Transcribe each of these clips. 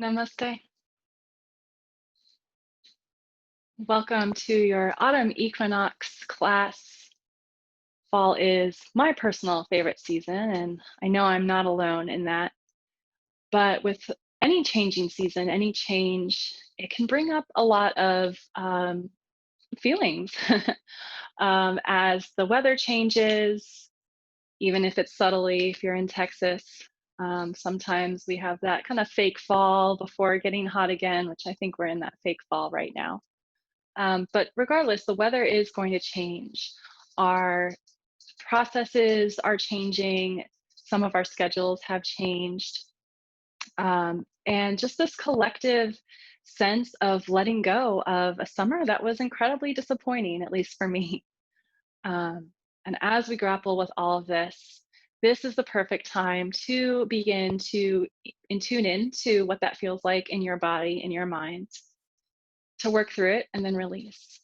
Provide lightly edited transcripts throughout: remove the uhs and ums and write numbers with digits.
Namaste. Welcome to your autumn equinox class. Fall is my personal favorite season, and I know I'm not alone in that. But with any changing season, any change, it can bring up a lot of feelings as the weather changes, even if it's subtly, if you're in Texas. Sometimes we have that kind of fake fall before getting hot again, which I think we're in that fake fall right now. But regardless, the weather is going to change. Our processes are changing. Some of our schedules have changed. And just this collective sense of letting go of a summer that was incredibly disappointing, at least for me. And as we grapple with all of this is the perfect time to begin to tune in to what that feels like in your body, in your mind, to work through it and then release.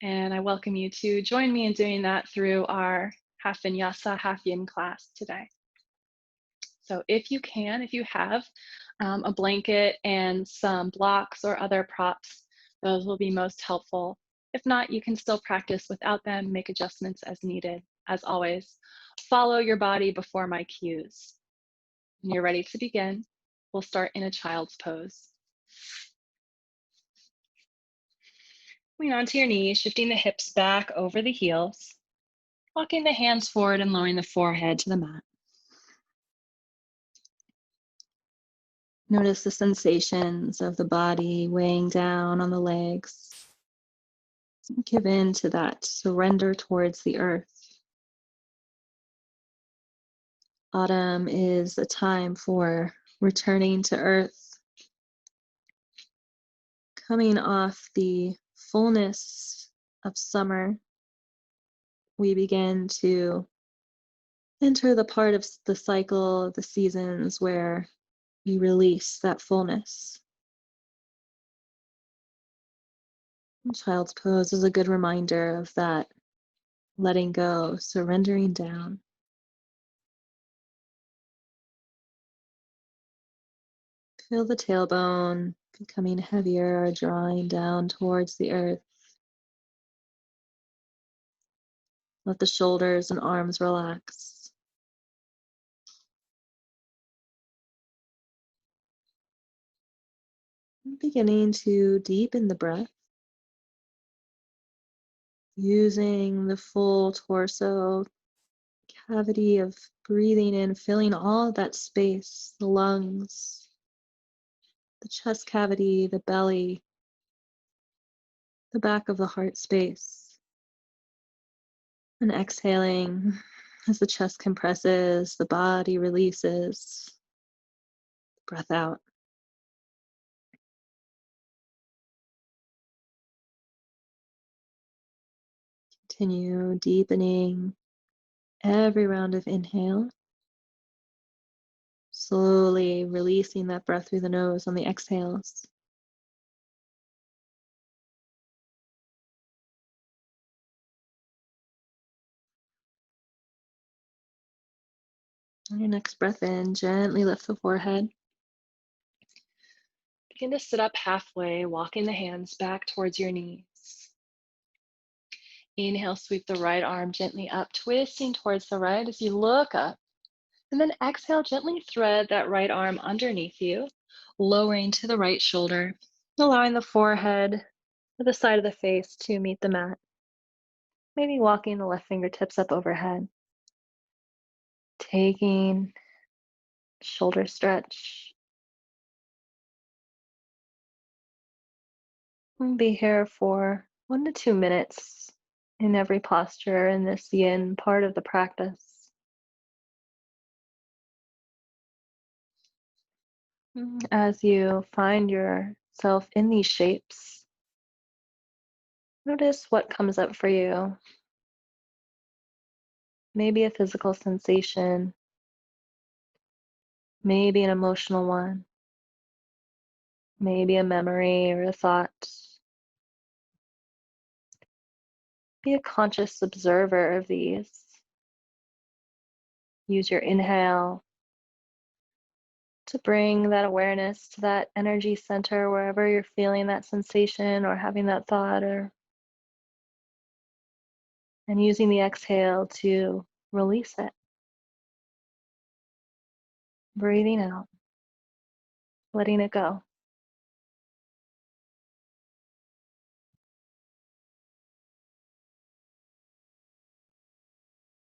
And I welcome you to join me in doing that through our half vinyasa, half yin class today. So if you can, if you have a blanket and some blocks or other props, those will be most helpful. If not, you can still practice without them, make adjustments as needed. As always, follow your body before my cues. When you're ready to begin, we'll start in a child's pose. Lean onto your knees, shifting the hips back over the heels. Walking the hands forward and lowering the forehead to the mat. Notice the sensations of the body weighing down on the legs. Give in to that surrender towards the earth. Autumn is a time for returning to earth, coming off the fullness of summer. We begin to enter the part of the cycle of the seasons where we release that fullness. Child's pose is a good reminder of that letting go, surrendering down. Feel the tailbone becoming heavier, drawing down towards the earth. Let the shoulders and arms relax. Beginning to deepen the breath. Using the full torso cavity of breathing in, filling all of that space, the lungs, the chest cavity, the belly, the back of the heart space. And exhaling as the chest compresses, the body releases. Breath out. Continue deepening every round of inhale. Slowly releasing that breath through the nose on the exhales. On your next breath in, gently lift the forehead. Begin to sit up halfway, walking the hands back towards your knees. Inhale, sweep the right arm gently up, twisting towards the right as you look up. And then exhale, gently thread that right arm underneath you, lowering to the right shoulder, allowing the forehead or the side of the face to meet the mat. Maybe walking the left fingertips up overhead. Taking shoulder stretch. We'll be here for 1 to 2 minutes in every posture in this yin part of the practice. As you find yourself in these shapes, notice what comes up for you. Maybe a physical sensation, maybe an emotional one, maybe a memory or a thought. Be a conscious observer of these. Use your inhale to bring that awareness to that energy center wherever you're feeling that sensation or having that thought, and using the exhale to release it. Breathing out, letting it go.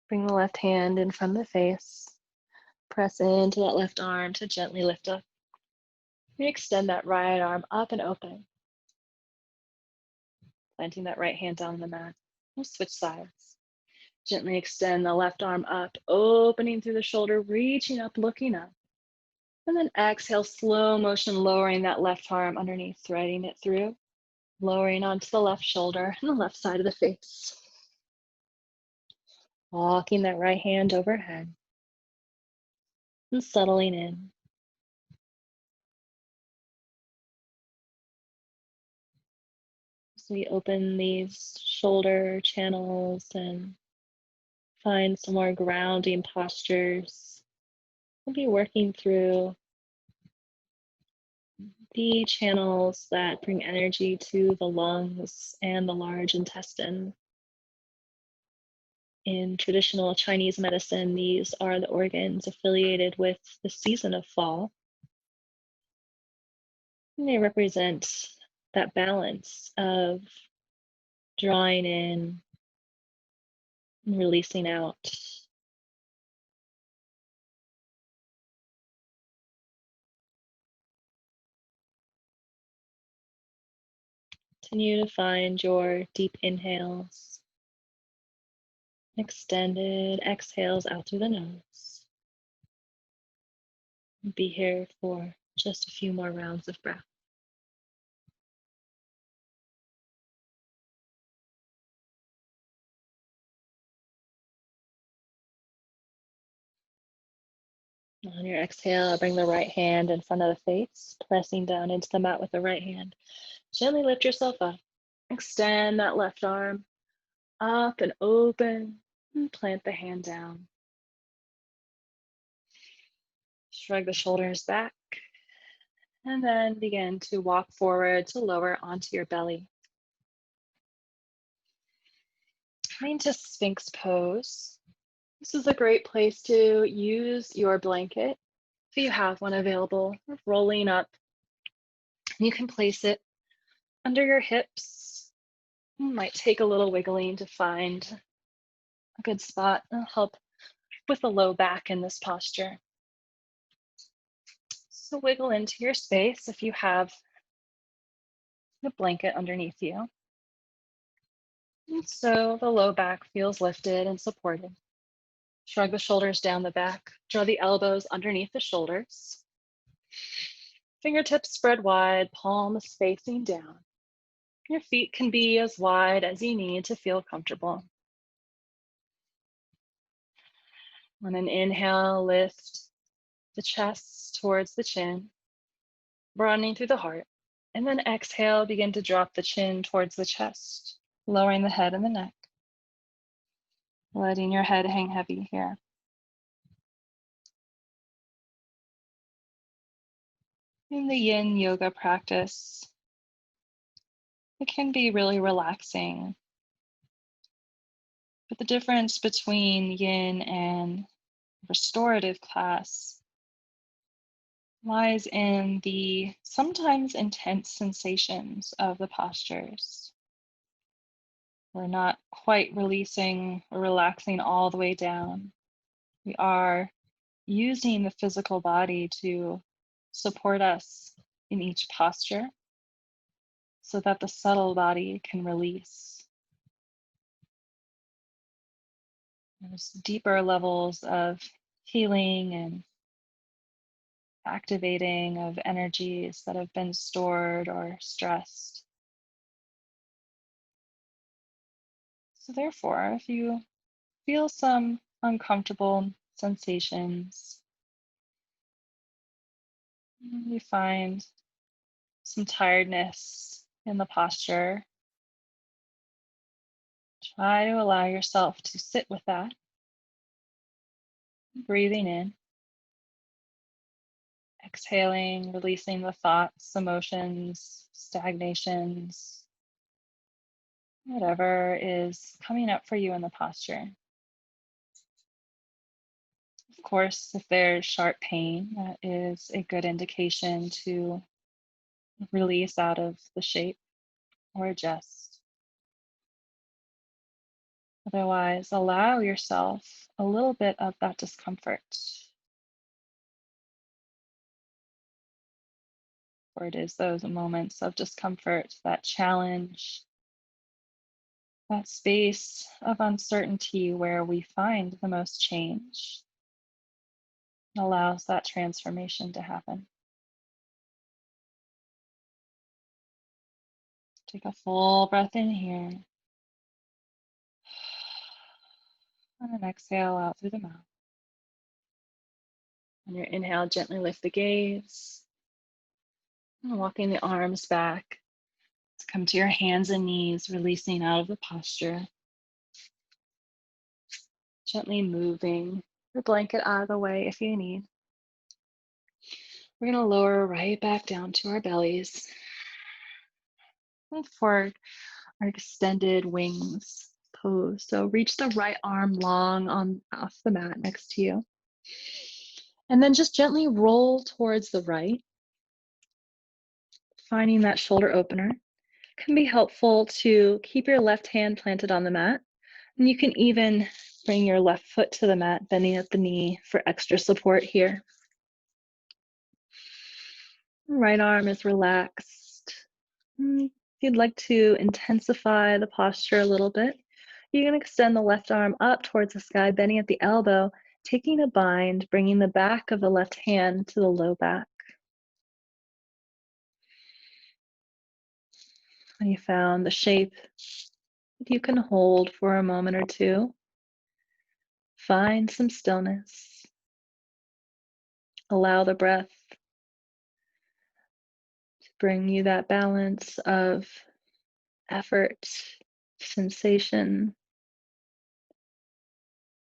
Bring the left hand in front of the face. Press into that left arm to gently lift up. And extend that right arm up and open. Planting that right hand down on the mat. We'll switch sides. Gently extend the left arm up, opening through the shoulder, reaching up, looking up. And then exhale, slow motion, lowering that left arm underneath, threading it through, lowering onto the left shoulder and the left side of the face. Walking that right hand overhead and settling in. So we open these shoulder channels and find some more grounding postures. We'll be working through the channels that bring energy to the lungs and the large intestine. In traditional Chinese medicine, these are the organs affiliated with the season of fall. And they represent that balance of drawing in and releasing out. Continue to find your deep inhales, extended exhales out through the nose. Be here for just a few more rounds of breath. On your exhale, bring the right hand in front of the face, pressing down into the mat with the right hand. Gently lift yourself up. Extend that left arm up and open, and plant the hand down. Shrug the shoulders back, and then begin to walk forward to lower onto your belly. Coming to Sphinx pose. This is a great place to use your blanket, if you have one available, rolling up. You can place it under your hips. You might take a little wiggling to find a good spot. It'll help with the low back in this posture. So wiggle into your space if you have the blanket underneath you. And so the low back feels lifted and supported. Shrug the shoulders down the back. Draw the elbows underneath the shoulders. Fingertips spread wide, palms facing down. Your feet can be as wide as you need to feel comfortable. On an inhale, lift the chest towards the chin, broadening through the heart. And then exhale, begin to drop the chin towards the chest, lowering the head and the neck. Letting your head hang heavy here. In the Yin yoga practice, it can be really relaxing. But the difference between Yin and restorative class lies in the sometimes intense sensations of the postures. We're not quite releasing or relaxing all the way down. We are using the physical body to support us in each posture so that the subtle body can release. There's deeper levels of healing and activating of energies that have been stored or stressed. So therefore, if you feel some uncomfortable sensations, you find some tiredness in the posture, try to allow yourself to sit with that, breathing in, Exhaling, releasing the thoughts, emotions, stagnations, whatever is coming up for you in the posture. Of course, if there's sharp pain, that is a good indication to release out of the shape or adjust. Otherwise, allow yourself a little bit of that discomfort, or it is those moments of discomfort, that challenge, that space of uncertainty where we find the most change, allows that transformation to happen. Take a full breath in here. And an exhale out through the mouth. On your inhale, gently lift the gaze. And walking the arms back to come to your hands and knees, releasing out of the posture. Gently moving the blanket out of the way if you need. We're going to lower right back down to our bellies. And for our extended wings pose. So reach the right arm long off the mat next to you. And then just gently roll towards the right. Finding that shoulder opener. Can be helpful to keep your left hand planted on the mat. And you can even bring your left foot to the mat, bending at the knee for extra support here. Right arm is relaxed. If you'd like to intensify the posture a little bit, you can extend the left arm up towards the sky, bending at the elbow, taking a bind, bringing the back of the left hand to the low back. When you found the shape that you can hold for a moment or two, find some stillness. Allow the breath to bring you that balance of effort, sensation,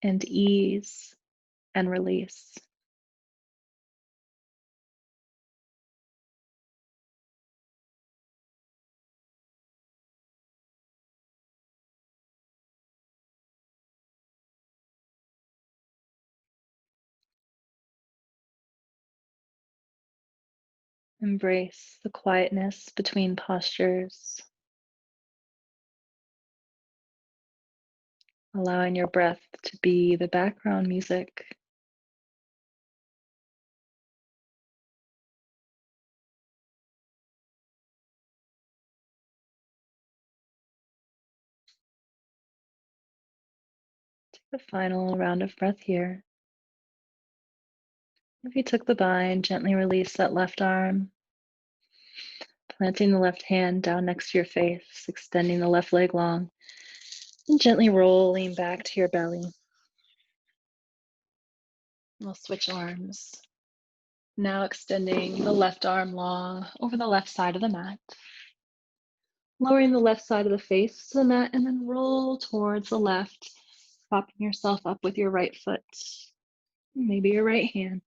and ease and release. Embrace the quietness between postures, allowing your breath to be the background music. Take the final round of breath here. If you took the bind, gently release that left arm, planting the left hand down next to your face, extending the left leg long, and gently rolling back to your belly. We'll switch arms. Now extending the left arm long over the left side of the mat. Lowering the left side of the face to the mat and then roll towards the left, propping yourself up with your right foot, maybe your right hand.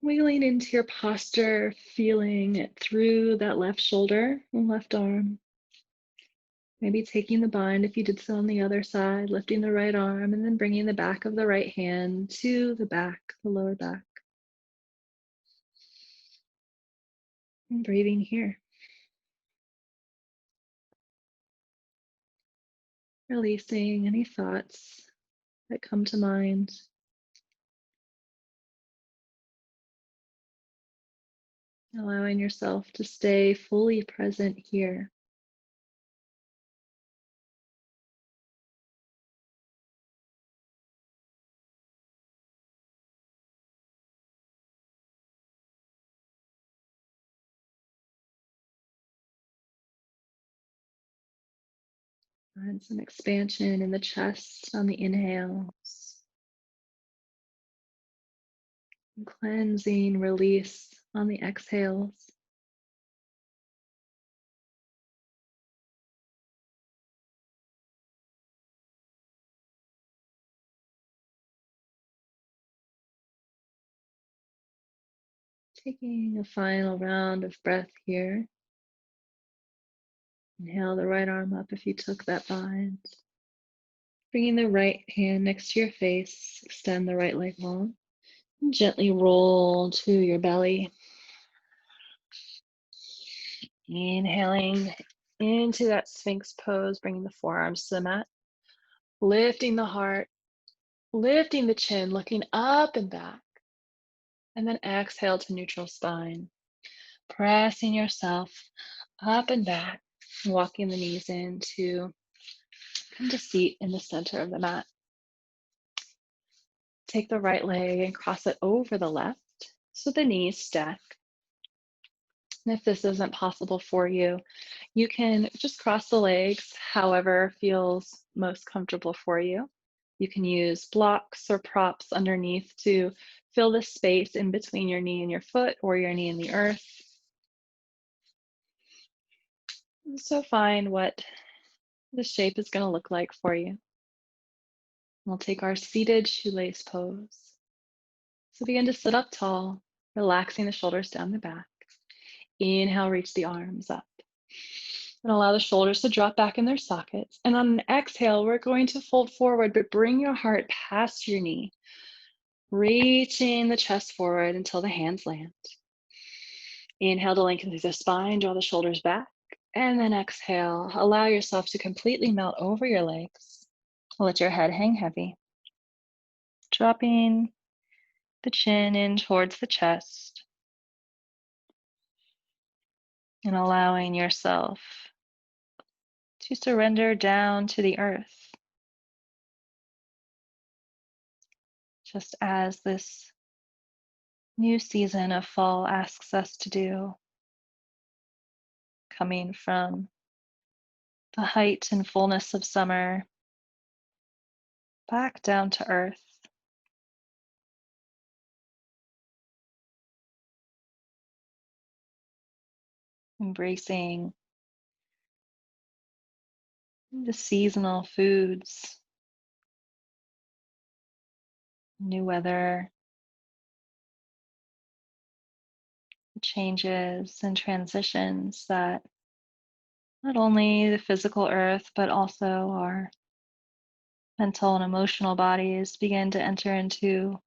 Wheeling into your posture, feeling it through that left shoulder and left arm. Maybe taking the bind if you did so on the other side, lifting the right arm and then bringing the back of the right hand to the back, the lower back. And breathing here. Releasing any thoughts that come to mind. Allowing yourself to stay fully present here. Find some expansion in the chest on the inhales. And cleansing, release on the exhales. Taking a final round of breath here. Inhale the right arm up if you took that bind. Bringing the right hand next to your face, extend the right leg long. And gently roll to your belly. Inhaling into that Sphinx pose, bringing the forearms to the mat. Lifting the heart, lifting the chin, looking up and back. And then exhale to neutral spine. Pressing yourself up and back, walking the knees into seat in the center of the mat. Take the right leg and cross it over the left so the knees stack. And if this isn't possible for you, you can just cross the legs however feels most comfortable for you. You can use blocks or props underneath to fill the space in between your knee and your foot or your knee and the earth. So find what the shape is going to look like for you. We'll take our seated shoelace pose. So begin to sit up tall, relaxing the shoulders down the back. Inhale, reach the arms up. And allow the shoulders to drop back in their sockets. And on an exhale, we're going to fold forward, but bring your heart past your knee, reaching the chest forward until the hands land. Inhale to lengthen through the spine, draw the shoulders back. And then exhale, allow yourself to completely melt over your legs. Let your head hang heavy. Dropping the chin in towards the chest. And allowing yourself to surrender down to the earth. Just as this new season of fall asks us to do, coming from the height and fullness of summer back down to earth. Embracing the seasonal foods, new weather, changes and transitions that not only the physical earth, but also our mental and emotional bodies begin to enter into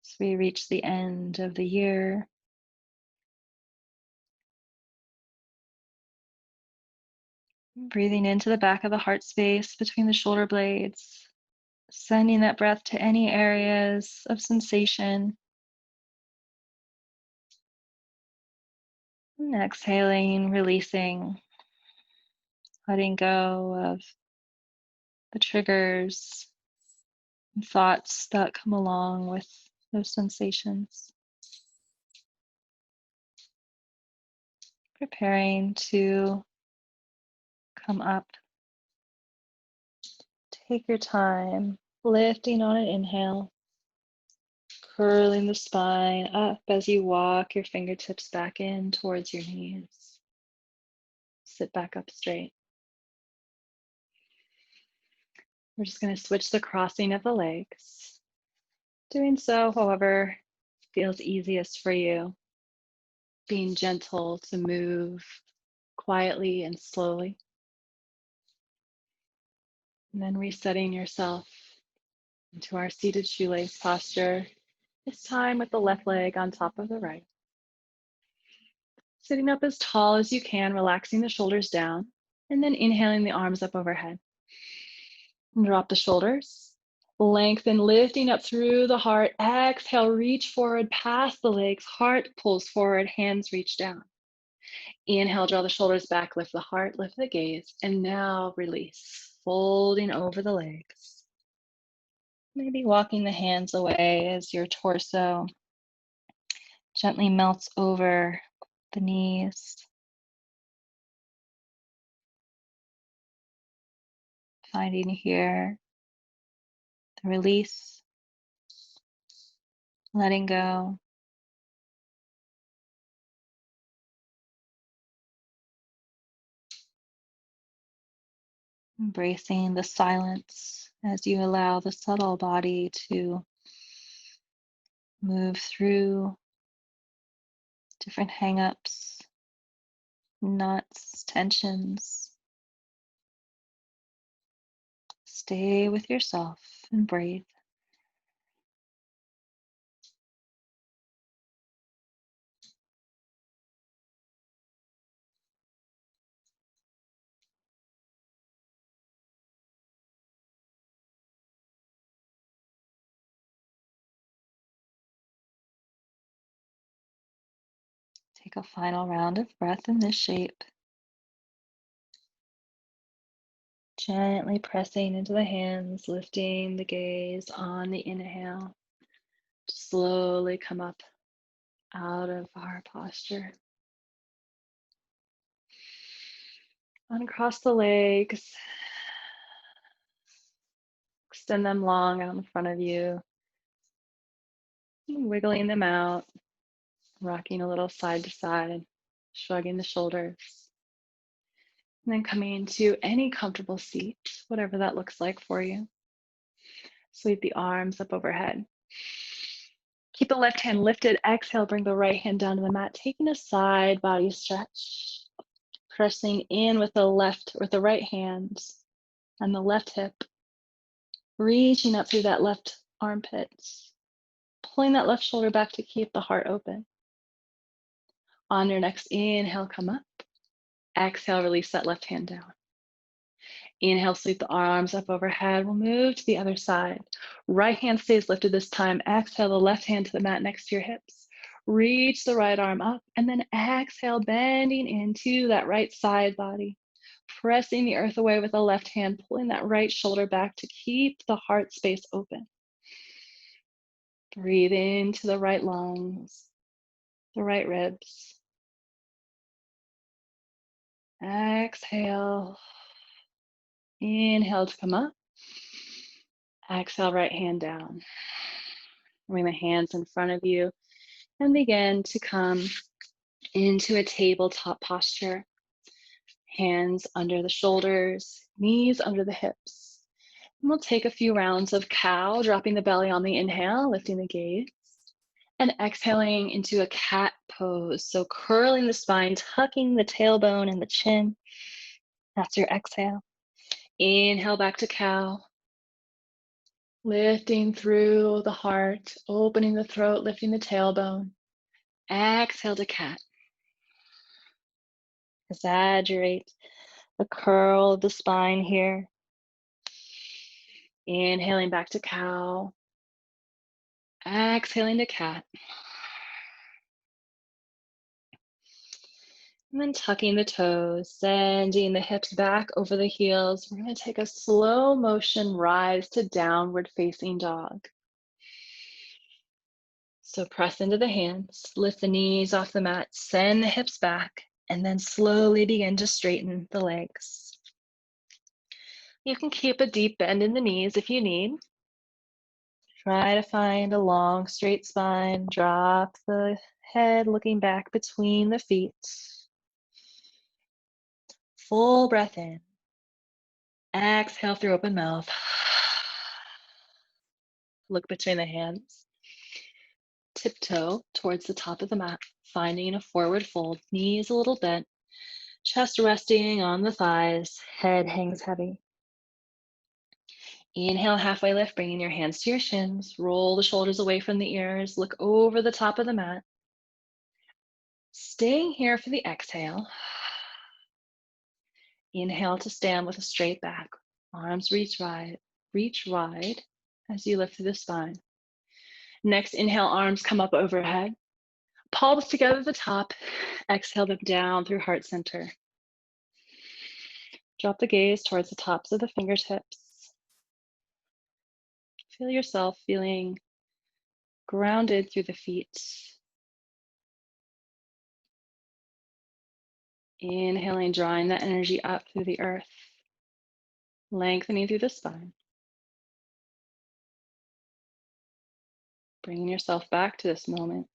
as we reach the end of the year. Breathing into the back of the heart space between the shoulder blades, sending that breath to any areas of sensation. And exhaling, releasing, letting go of the triggers and thoughts that come along with those sensations. Preparing to come up. Take your time, lifting on an inhale, curling the spine up as you walk your fingertips back in towards your knees. Sit back up straight. We're just going to switch the crossing of the legs. Doing so, however, feels easiest for you. Being gentle to move quietly and slowly. And then resetting yourself into our seated shoelace posture, this time with the left leg on top of the right. Sitting up as tall as you can, relaxing the shoulders down, and then inhaling the arms up overhead. And drop the shoulders, lengthen, lifting up through the heart. Exhale, reach forward past the legs, heart pulls forward, hands reach down. Inhale, draw the shoulders back, lift the heart, lift the gaze, and now release, folding over the legs. Maybe walking the hands away as your torso gently melts over the knees. Finding here the release, letting go. Embracing the silence as you allow the subtle body to move through different hang-ups, knots, tensions. Stay with yourself and breathe. Take a final round of breath in this shape. Gently pressing into the hands, lifting the gaze on the inhale. Slowly come up out of our posture. Uncross the legs. Extend them long out in front of you. Wiggling them out. Rocking a little side to side. Shrugging the shoulders. And then coming to any comfortable seat, whatever that looks like for you. Sweep the arms up overhead. Keep the left hand lifted. Exhale, bring the right hand down to the mat. Taking a side body stretch. Pressing in with the right hand on the left hip. Reaching up through that left armpit. Pulling that left shoulder back to keep the heart open. On your next inhale, come up. Exhale, release that left hand down. Inhale, sweep the arms up overhead. We'll move to the other side. Right hand stays lifted this time. Exhale, the left hand to the mat next to your hips. Reach the right arm up and then exhale, bending into that right side body. Pressing the earth away with the left hand, pulling that right shoulder back to keep the heart space open. Breathe into the right lungs, the right ribs. Exhale. Inhale to come up. Exhale, right hand down. Bring the hands in front of you and begin to come into a tabletop posture. Hands under the shoulders, knees under the hips. And we'll take a few rounds of cow, dropping the belly on the inhale, lifting the gaze, and exhaling into a cat pose. So curling the spine, tucking the tailbone and the chin. That's your exhale. Inhale back to cow. Lifting through the heart, opening the throat, lifting the tailbone. Exhale to cat. Exaggerate the curl of the spine here. Inhaling back to cow. Exhaling to cat. And then tucking the toes, sending the hips back over the heels. We're going to take a slow motion rise to downward facing dog. So press into the hands, lift the knees off the mat, send the hips back, and then slowly begin to straighten the legs. You can keep a deep bend in the knees if you need. Try to find a long, straight spine. Drop the head looking back between the feet. Full breath in. Exhale through open mouth. Look between the hands. Tiptoe towards the top of the mat, finding a forward fold. Knees a little bent. Chest resting on the thighs. Head hangs heavy. Inhale, halfway lift, bringing your hands to your shins. Roll the shoulders away from the ears. Look over the top of the mat. Staying here for the exhale. Inhale to stand with a straight back. Arms reach wide as you lift through the spine. Next, inhale, arms come up overhead. Palms together at the top. Exhale them down through heart center. Drop the gaze towards the tops of the fingertips. Feel yourself feeling grounded through the feet. Inhaling, drawing that energy up through the earth. Lengthening through the spine. Bringing yourself back to this moment.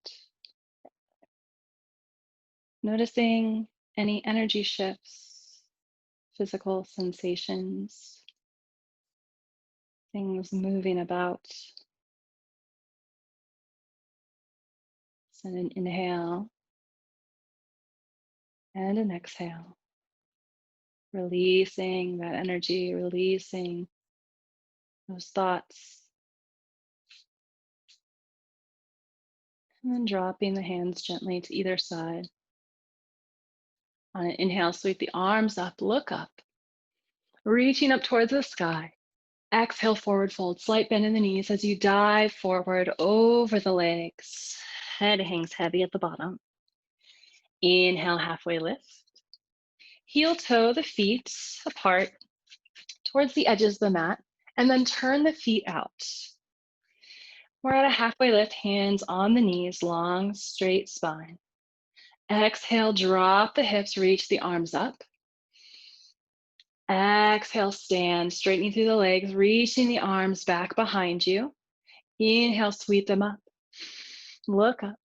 Noticing any energy shifts, physical sensations, things moving about. Send an inhale. And an exhale. Releasing that energy, releasing those thoughts. And then dropping the hands gently to either side. On an inhale, sweep the arms up, look up, reaching up towards the sky. Exhale, forward fold, slight bend in the knees as you dive forward over the legs. Head hangs heavy at the bottom. Inhale, halfway lift. Heel toe the feet apart towards the edges of the mat, and then turn the feet out. We're at a halfway lift, hands on the knees, long, straight spine. Exhale, drop the hips, reach the arms up. Exhale, stand, straightening through the legs, reaching the arms back behind you. Inhale, sweep them up. Look up.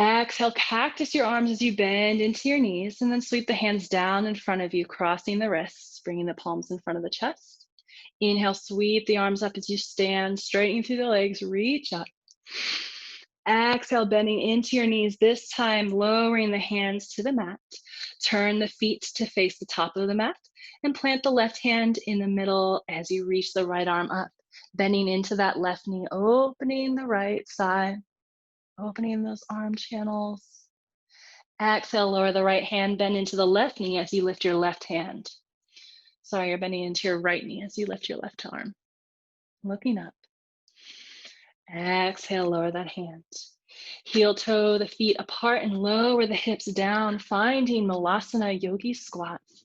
Exhale, cactus your arms as you bend into your knees, and then sweep the hands down in front of you, crossing the wrists, bringing the palms in front of the chest. Inhale, sweep the arms up as you stand, straightening through the legs, reach up. Exhale, bending into your knees, this time lowering the hands to the mat. Turn the feet to face the top of the mat and plant the left hand in the middle as you reach the right arm up, bending into that left knee, opening the right side, opening those arm channels. Exhale, lower the right hand, bend into the left knee as you lift your left hand. Sorry, you're bending into your right knee as you lift your left arm. Looking up. Exhale, lower that hand. Heel toe the feet apart and lower the hips down, finding Malasana Yogi squats.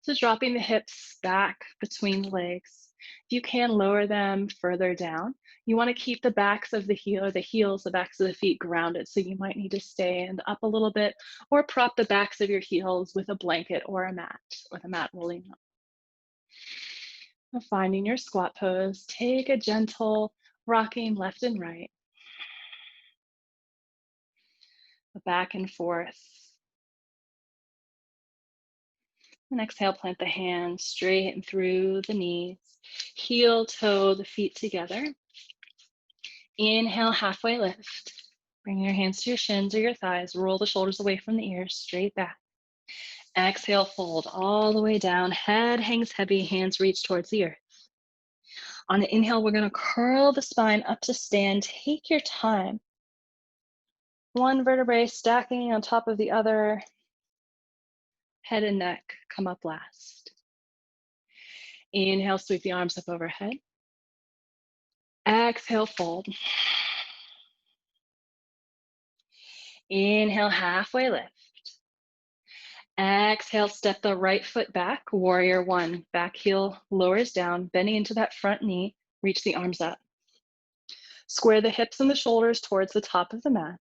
So dropping the hips back between the legs. If you can lower them further down, you want to keep the backs of the heels, the backs of the feet grounded. So you might need to stand up a little bit or prop the backs of your heels with a blanket or a mat, with a mat rolling up. Finding your squat pose, take a gentle rocking left and right, back and forth. And exhale, plant the hands straight and through the knees. Heel toe the feet together. Inhale, halfway lift. Bring your hands to your shins or your thighs. Roll the shoulders away from the ears, straight back. Exhale, fold all the way down. Head hangs heavy, hands reach towards the earth. On an inhale, we're going to curl the spine up to stand. Take your time. One vertebrae stacking on top of the other. Head and neck come up last. Inhale, sweep the arms up overhead. Exhale, fold. Inhale, halfway lift. Exhale, step the right foot back, warrior one. Back heel lowers down, bending into that front knee, reach the arms up. Square the hips and the shoulders towards the top of the mat.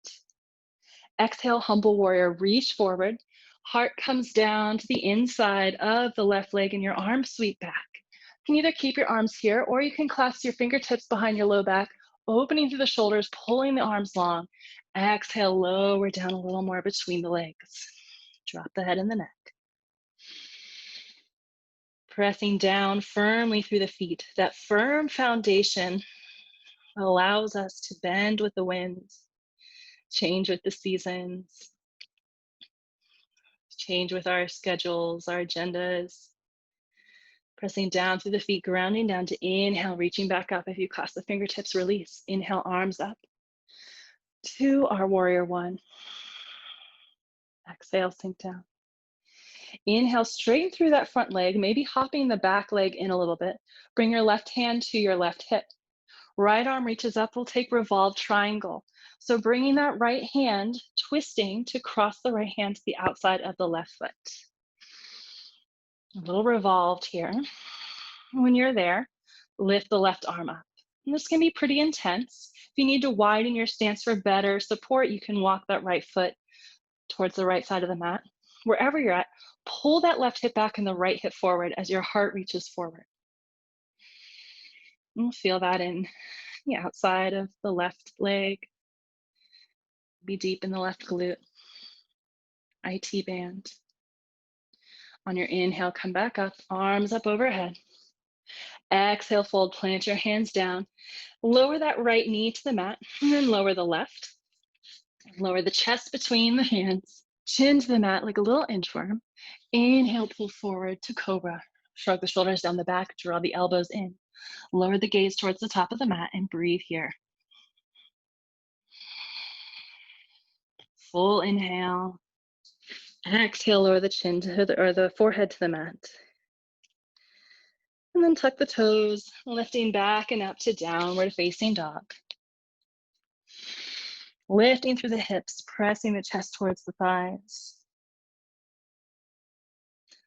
Exhale, humble warrior, reach forward. Heart comes down to the inside of the left leg and your arms sweep back. You can either keep your arms here or you can clasp your fingertips behind your low back, opening through the shoulders, pulling the arms long. Exhale, lower down a little more between the legs. Drop the head and the neck. Pressing down firmly through the feet. That firm foundation allows us to bend with the winds, change with the seasons, change with our schedules, our agendas. Pressing down through the feet, grounding down to inhale, reaching back up. If you clasp the fingertips, release. Inhale, arms up to our warrior one. Exhale, sink down. Inhale, straighten through that front leg, maybe hopping the back leg in a little bit. Bring your left hand to your left hip. Right arm reaches up, we'll take revolved triangle. So bringing that right hand, twisting to cross the right hand to the outside of the left foot. A little revolved here. When you're there, lift the left arm up. And this can be pretty intense. If you need to widen your stance for better support, you can walk that right foot towards the right side of the mat. Wherever you're at, pull that left hip back and the right hip forward as your heart reaches forward. You'll feel that in the outside of the left leg. Be deep in the left glute. IT band. On your inhale, come back up, arms up overhead. Exhale, fold, plant your hands down. Lower that right knee to the mat, and then lower the left. Lower the chest between the hands. Chin to the mat like a little inchworm. Inhale, pull forward to cobra. Shrug the shoulders down the back, draw the elbows in. Lower the gaze towards the top of the mat and breathe here. Full inhale. Exhale, lower the chin to the forehead to the mat. And then tuck the toes, lifting back and up to downward facing dog. Lifting through the hips, pressing the chest towards the thighs.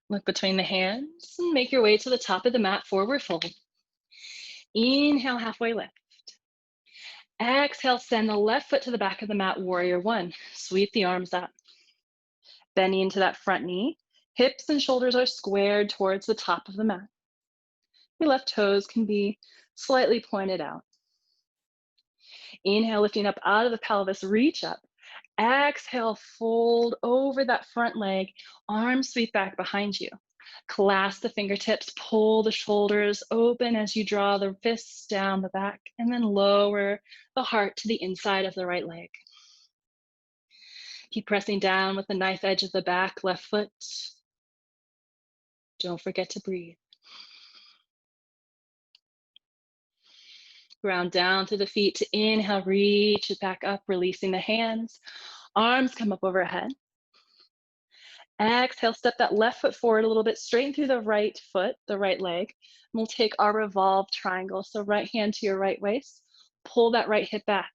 Look between the hands and make your way to the top of the mat, forward fold. Inhale, halfway lift. Exhale, send the left foot to the back of the mat, warrior one. Sweep the arms up. Bending into that front knee. Hips and shoulders are squared towards the top of the mat. Your left toes can be slightly pointed out. Inhale, lifting up out of the pelvis, reach up. Exhale, fold over that front leg, arms sweep back behind you. Clasp the fingertips, pull the shoulders open as you draw the fists down the back, and then lower the heart to the inside of the right leg. Keep pressing down with the knife edge of the back, left foot. Don't forget to breathe. Ground down to the feet to inhale, reach it back up, releasing the hands. Arms come up overhead. Exhale, step that left foot forward a little bit, straighten through the right foot, the right leg. And we'll take our revolved triangle. So right hand to your right waist, pull that right hip back.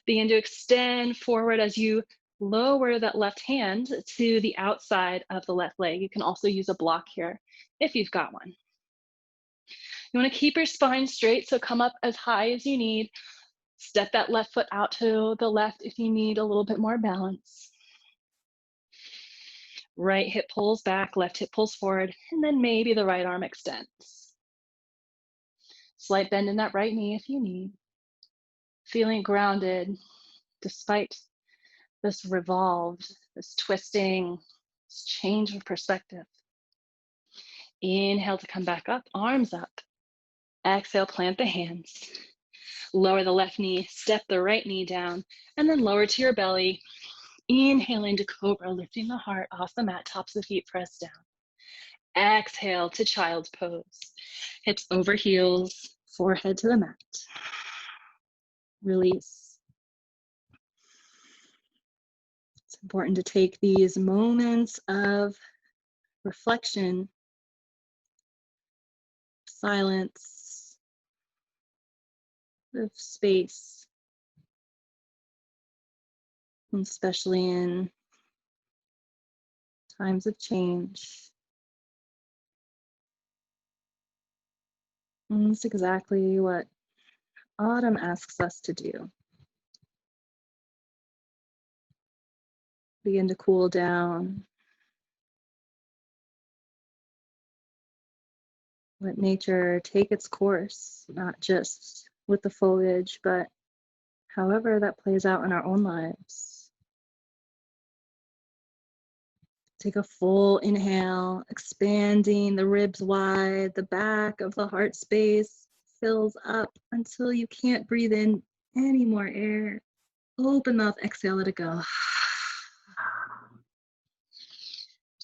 Begin to extend forward as you lower that left hand to the outside of the left leg. You can also use a block here if you've got one. You want to keep your spine straight, so come up as high as you need. Step that left foot out to the left if you need a little bit more balance. Right hip pulls back, left hip pulls forward, and then maybe the right arm extends. Slight bend in that right knee if you need. Feeling grounded despite this revolved, this twisting, this change of perspective. Inhale to come back up, arms up. Exhale, plant the hands. Lower the left knee, step the right knee down, and then lower to your belly. Inhale into cobra, lifting the heart off the mat, tops of the feet pressed down. Exhale to child's pose. Hips over heels, forehead to the mat. Release. It's important to take these moments of reflection, silence, of space, especially in times of change. And that's exactly what autumn asks us to do. Begin to cool down. Let nature take its course, not just with the foliage, but however that plays out in our own lives. Take a full inhale, expanding the ribs wide, the back of the heart space fills up until you can't breathe in any more air. Open mouth, exhale, let it go.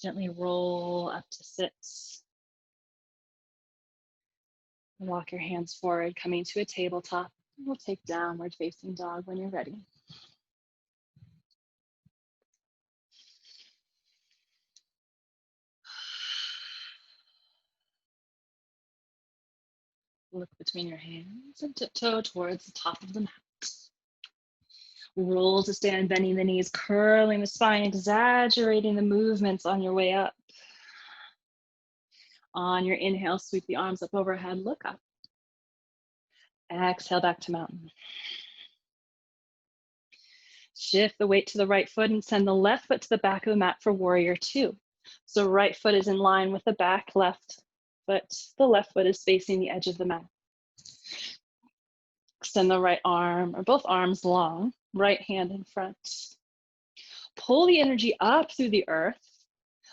Gently roll up to sit. Walk your hands forward, coming to a tabletop. We'll take downward facing dog when you're ready. Look between your hands and tiptoe towards the top of the mat. Roll to stand, bending the knees, curling the spine, exaggerating the movements on your way up. On your inhale, sweep the arms up overhead, look up. Exhale back to mountain. Shift the weight to the right foot and send the left foot to the back of the mat for warrior two. So right foot is in line with the back, left foot, the left foot is facing the edge of the mat. Extend the right arm or both arms long, right hand in front. Pull the energy up through the earth,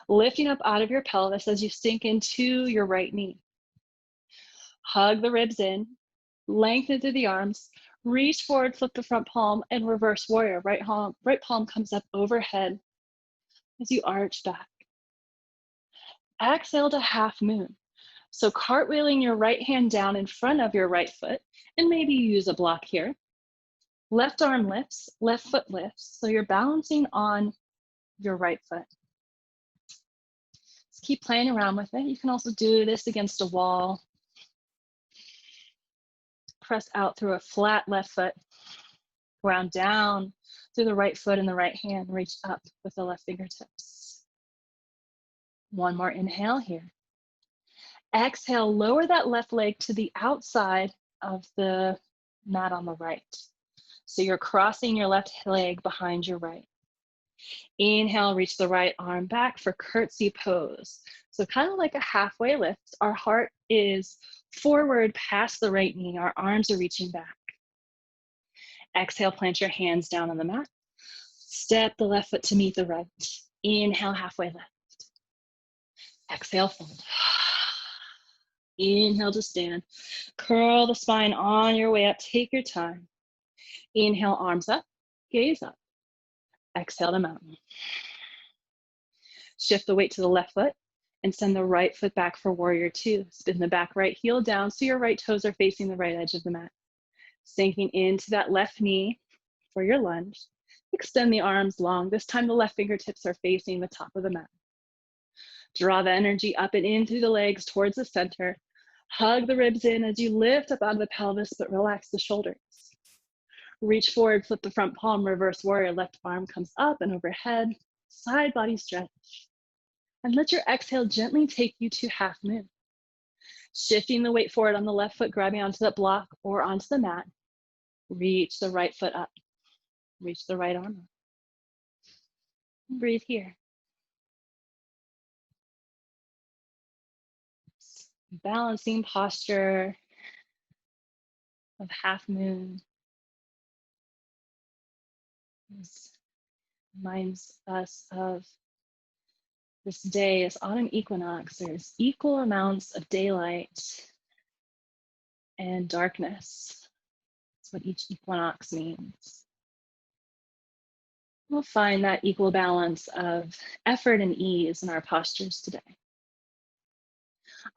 lifting up out of your pelvis as you sink into your right knee. Hug the ribs in, lengthen through the arms, reach forward, flip the front palm, and reverse warrior. Right palm comes up overhead, as you arch back. Exhale to half moon. So cartwheeling your right hand down in front of your right foot, and maybe you use a block here. Left arm lifts, left foot lifts. So you're balancing on your right foot. Just keep playing around with it. You can also do this against a wall. Press out through a flat left foot. Ground down through the right foot and the right hand. Reach up with the left fingertips. One more inhale here. Exhale, lower that left leg to the outside of the mat on the right. So you're crossing your left leg behind your right. Inhale, reach the right arm back for curtsy pose. So kind of like a halfway lift. Our heart is forward past the right knee. Our arms are reaching back. Exhale, plant your hands down on the mat. Step the left foot to meet the right. Inhale, halfway lift. Exhale, fold. Inhale to stand. Curl the spine on your way up. Take your time. Inhale, arms up, gaze up. Exhale to mountain. Shift the weight to the left foot and send the right foot back for warrior two. Spin the back right heel down so your right toes are facing the right edge of the mat. Sinking into that left knee for your lunge. Extend the arms long. This time the left fingertips are facing the top of the mat. Draw the energy up and in through the legs towards the center. Hug the ribs in as you lift up out of the pelvis, but relax the shoulders. Reach forward, flip the front palm, reverse warrior. Left arm comes up and overhead. Side body stretch. And let your exhale gently take you to half moon. Shifting the weight forward on the left foot, grabbing onto that block or onto the mat. Reach the right foot up. Reach the right arm up. Breathe here. Balancing posture of half moon. This reminds us of this day is autumn equinox. There's equal amounts of daylight and darkness. That's what each equinox means. We'll find that equal balance of effort and ease in our postures today.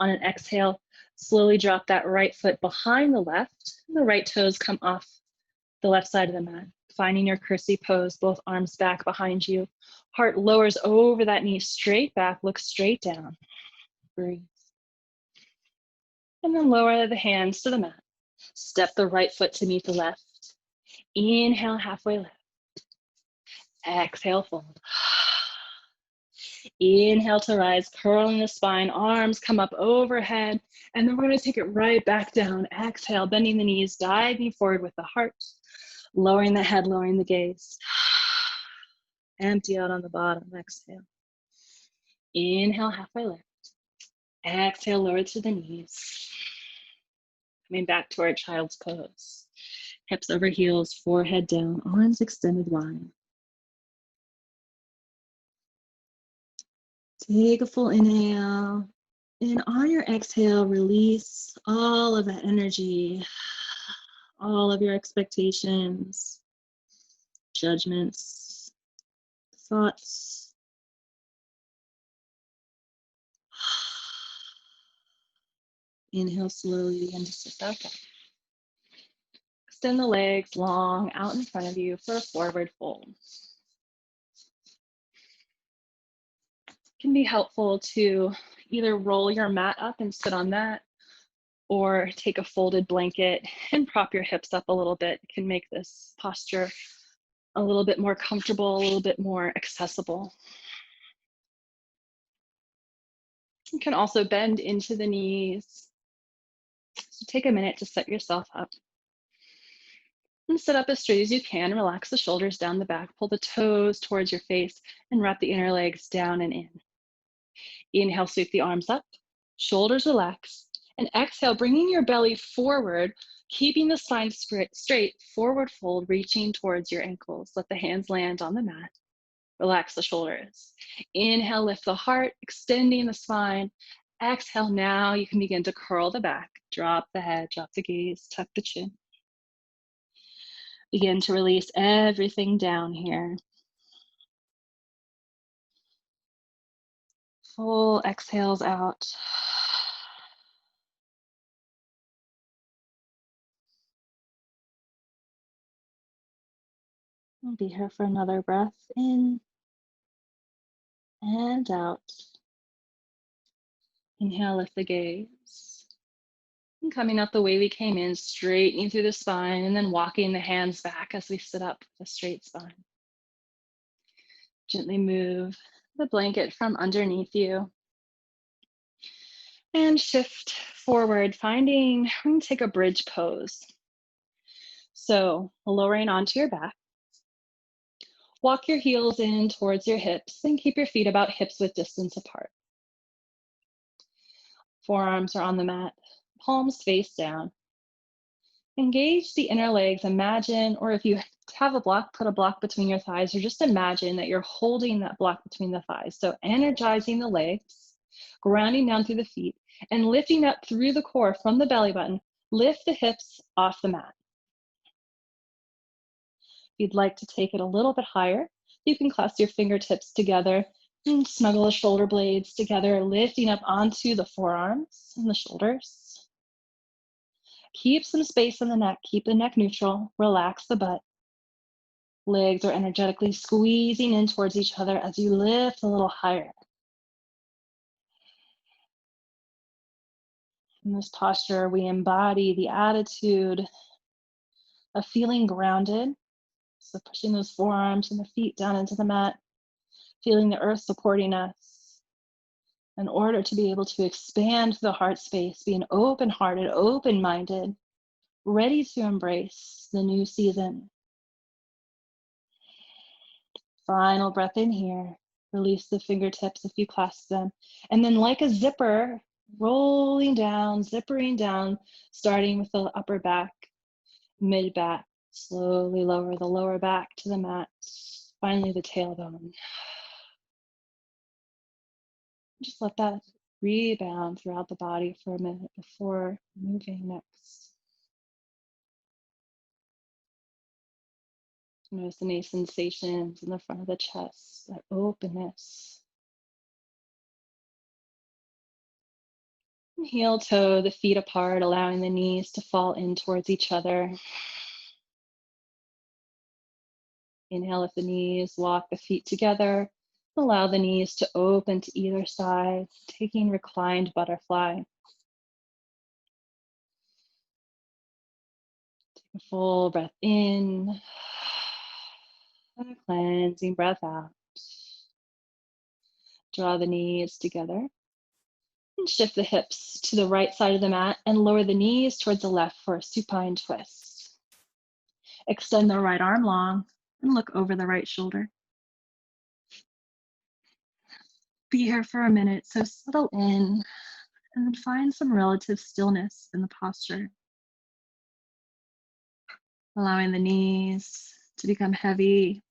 On an exhale, slowly drop that right foot behind the left. The right toes come off the left side of the mat. Finding your curtsy pose, both arms back behind you. Heart lowers over that knee, straight back, look straight down. Breathe. And then lower the hands to the mat. Step the right foot to meet the left. Inhale, halfway lift. Exhale, fold. Inhale to rise, curling the spine, arms come up overhead, and then we're going to take it right back down. Exhale, bending the knees, diving forward with the heart, lowering the head, lowering the gaze. Empty out on the bottom, exhale. Inhale, halfway lift. Exhale, lower to the knees. Coming back to our child's pose. Hips over heels, forehead down, arms extended wide. Take a full inhale, and on your exhale, release all of that energy, all of your expectations, judgments, thoughts. Inhale slowly, begin to sit back up. Extend the legs long out in front of you for a forward fold. It can be helpful to either roll your mat up and sit on that, or take a folded blanket and prop your hips up a little bit. It can make this posture a little bit more comfortable, a little bit more accessible. You can also bend into the knees. So take a minute to set yourself up. And sit up as straight as you can. Relax the shoulders down the back. Pull the toes towards your face and wrap the inner legs down and in. Inhale, sweep the arms up. Shoulders relax. And exhale, bringing your belly forward, keeping the spine straight, forward fold, reaching towards your ankles. Let the hands land on the mat. Relax the shoulders. Inhale, lift the heart, extending the spine. Exhale, now you can begin to curl the back. Drop the head, drop the gaze, tuck the chin. Begin to release everything down here. Full exhales out. We'll be here for another breath in and out. Inhale, lift the gaze. And coming up the way we came in, straightening through the spine and then walking the hands back as we sit up with a straight spine. Gently move the blanket from underneath you and shift forward, finding, we're going to take a bridge pose. So lowering onto your back, walk your heels in towards your hips and keep your feet about hips width distance apart. Forearms are on the mat, palms face down. Engage the inner legs. Imagine, or if you have a block, put a block between your thighs, or just imagine that you're holding that block between the thighs. So energizing the legs, grounding down through the feet, and lifting up through the core from the belly button. Lift the hips off the mat. If you'd like to take it a little bit higher, you can clasp your fingertips together and snuggle the shoulder blades together, lifting up onto the forearms and the shoulders. Keep some space in the neck. Keep the neck neutral. Relax the butt. Legs are energetically squeezing in towards each other as you lift a little higher. In this posture, we embody the attitude of feeling grounded. So pushing those forearms and the feet down into the mat, feeling the earth supporting us in order to be able to expand the heart space, being open-hearted, open-minded, ready to embrace the new season. Final breath in here. Release the fingertips if you clasp them. And then like a zipper, rolling down, zippering down, starting with the upper back, mid back. Slowly lower the lower back to the mat. Finally, the tailbone. Just let that rebound throughout the body for a minute before moving next. Notice any sensations in the front of the chest, that openness. Heel toe the feet apart, allowing the knees to fall in towards each other. Inhale, lift the knees, walk the feet together. Allow the knees to open to either side, taking reclined butterfly. Take a full breath in, and a cleansing breath out. Draw the knees together. And shift the hips to the right side of the mat and lower the knees towards the left for a supine twist. Extend the right arm long and look over the right shoulder. Be here for a minute, so settle in and find some relative stillness in the posture. Allowing the knees to become heavy,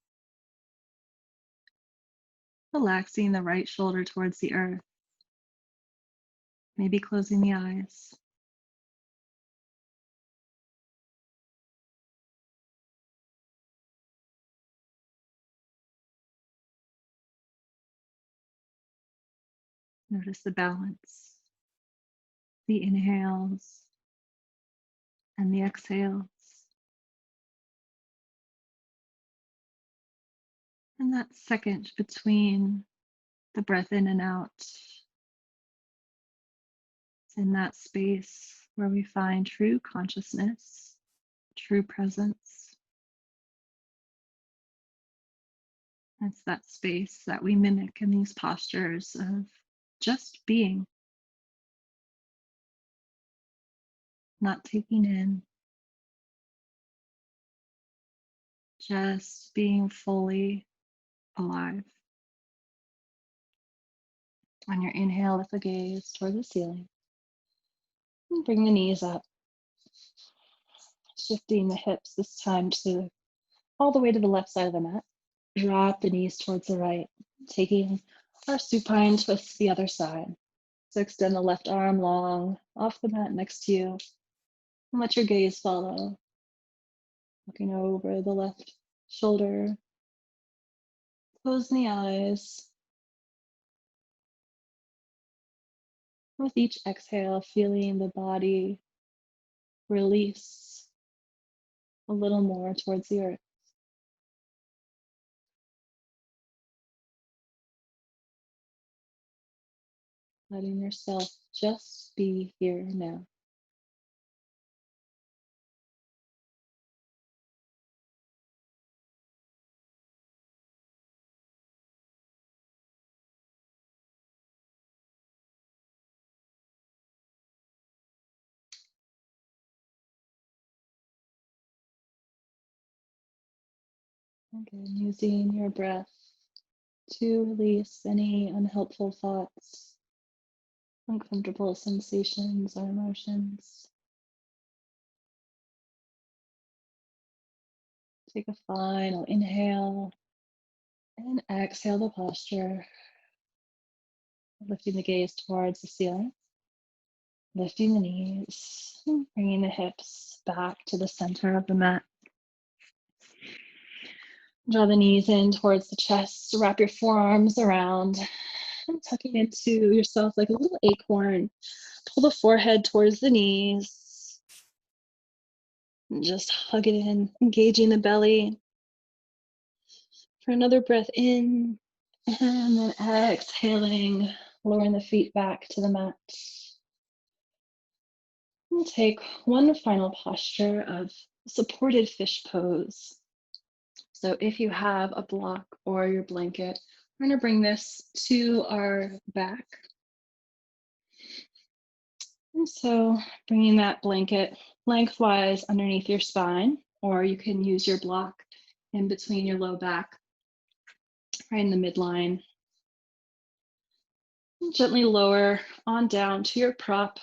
relaxing the right shoulder towards the earth, maybe closing the eyes. Notice the balance, the inhales and the exhales. And that second between the breath in and out. It's in that space where we find true consciousness, true presence. It's that space that we mimic in these postures of just being, not taking in, just being fully alive. On your inhale, lift the gaze toward the ceiling. And bring the knees up. Shifting the hips this time to all the way to the left side of the mat. Drop the knees towards the right, taking our supine twist to the other side. So extend the left arm long off the mat next to you and let your gaze follow. Looking over the left shoulder. Closing the eyes. With each exhale, feeling the body release a little more towards the earth. Letting yourself just be here now. Again, using your breath to release any unhelpful thoughts, uncomfortable sensations or emotions. Take a final inhale and exhale the posture, lifting the gaze towards the ceiling, lifting the knees, bringing the hips back to the center of the mat. Draw the knees in towards the chest, wrap your forearms around, and tucking into yourself like a little acorn. Pull the forehead towards the knees. And just hug it in, engaging the belly. For another breath in, and then exhaling, lowering the feet back to the mat. We'll take one final posture of supported fish pose. So if you have a block or your blanket, we're going to bring this to our back. And so bringing that blanket lengthwise underneath your spine, or you can use your block in between your low back, right in the midline. And gently lower on down to your prop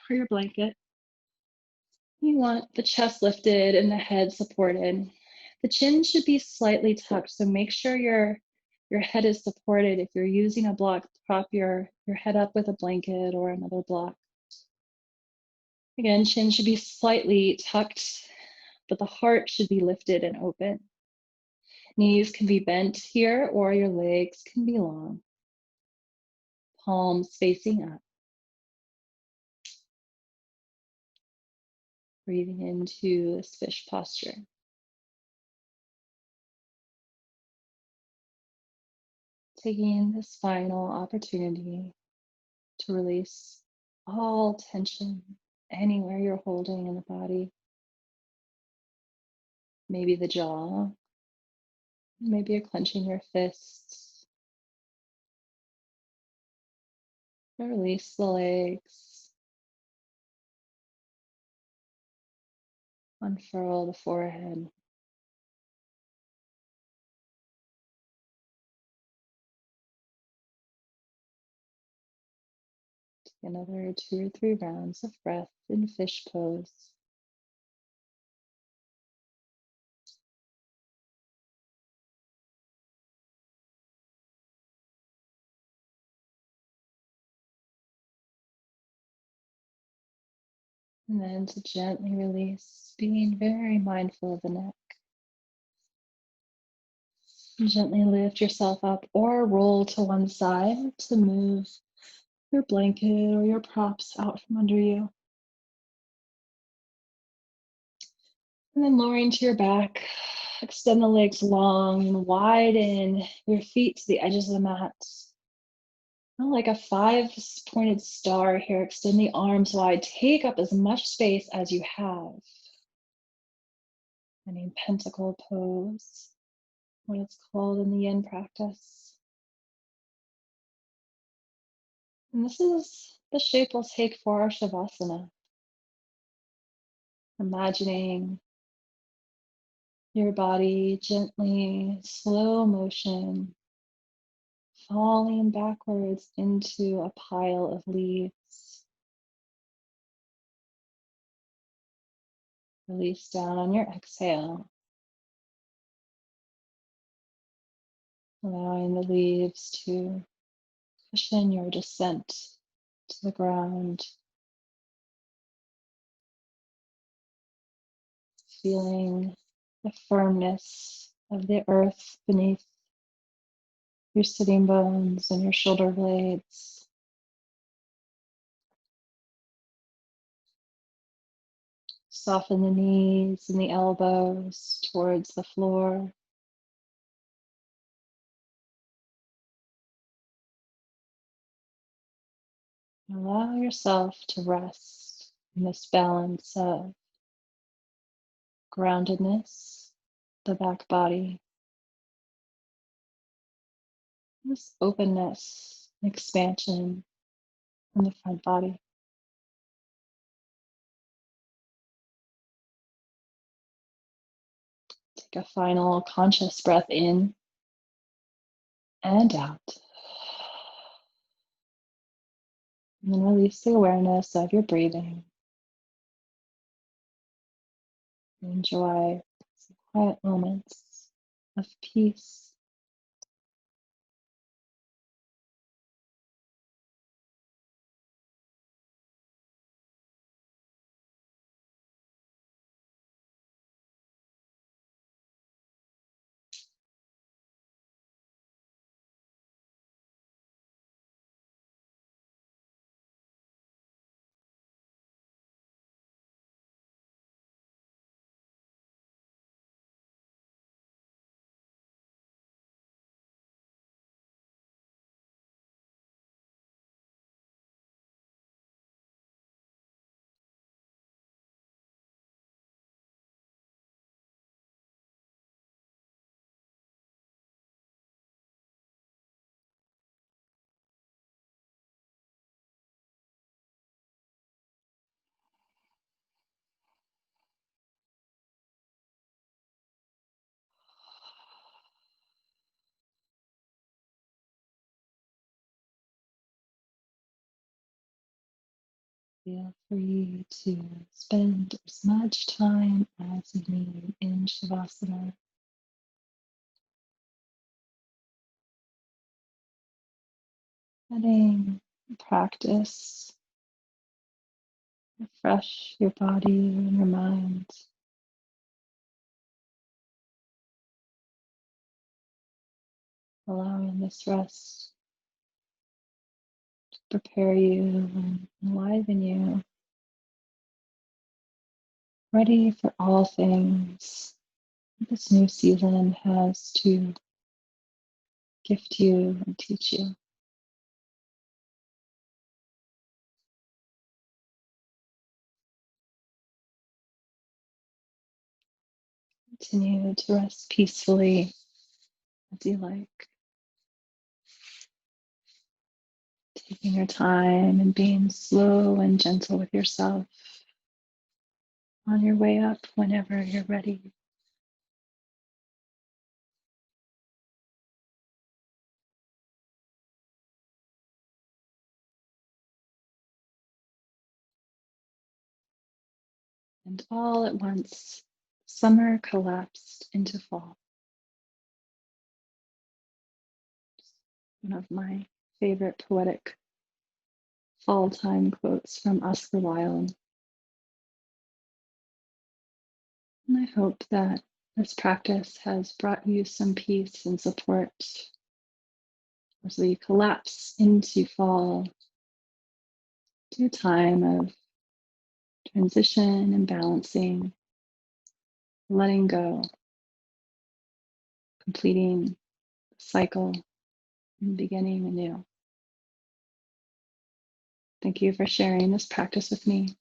or your blanket. You want the chest lifted and the head supported. The chin should be slightly tucked, so make sure your head is supported. If you're using a block, prop your head up with a blanket or another block. Again, chin should be slightly tucked, but the heart should be lifted and open. Knees can be bent here, or your legs can be long. Palms facing up. Breathing into this fish posture. Taking this final opportunity to release all tension anywhere you're holding in the body. Maybe the jaw, maybe you're clenching your fists. Release the legs. Unfurl the forehead. Take another 2 or 3 rounds of breath in fish pose. And then to gently release, being very mindful of the neck. Gently lift yourself up or roll to one side to move your blanket or your props out from under you. And then lowering to your back, extend the legs long and widen your feet to the edges of the mat. Like a 5-pointed star here, extend the arms wide, take up as much space as you have. And in pentacle pose, what it's called in the YIN practice. And this is the shape we'll take for our Shavasana. Imagining your body gently, slow motion, falling backwards into a pile of leaves. Release down on your exhale, allowing the leaves to cushion your descent to the ground. Feeling the firmness of the earth beneath your sitting bones and your shoulder blades. Soften the knees and the elbows towards the floor. Allow yourself to rest in this balance of groundedness, the back body, this openness, expansion in the front body. Take a final conscious breath in and out. And then release the awareness of your breathing. Enjoy some quiet moments of peace. Feel free to spend as much time as you need in Shavasana. Letting practice refresh your body and your mind, allowing this rest to prepare you and enliven you, ready for all things this new season has to gift you and teach you. Continue to rest peacefully as you like, taking your time and being slow and gentle with yourself on your way up whenever you're ready. And all at once, summer collapsed into fall. One of my favorite poetic fall time quotes from Oscar Wilde. And I hope that this practice has brought you some peace and support as we collapse into fall, to a time of transition and balancing, letting go, completing the cycle and beginning anew. Thank you for sharing this practice with me.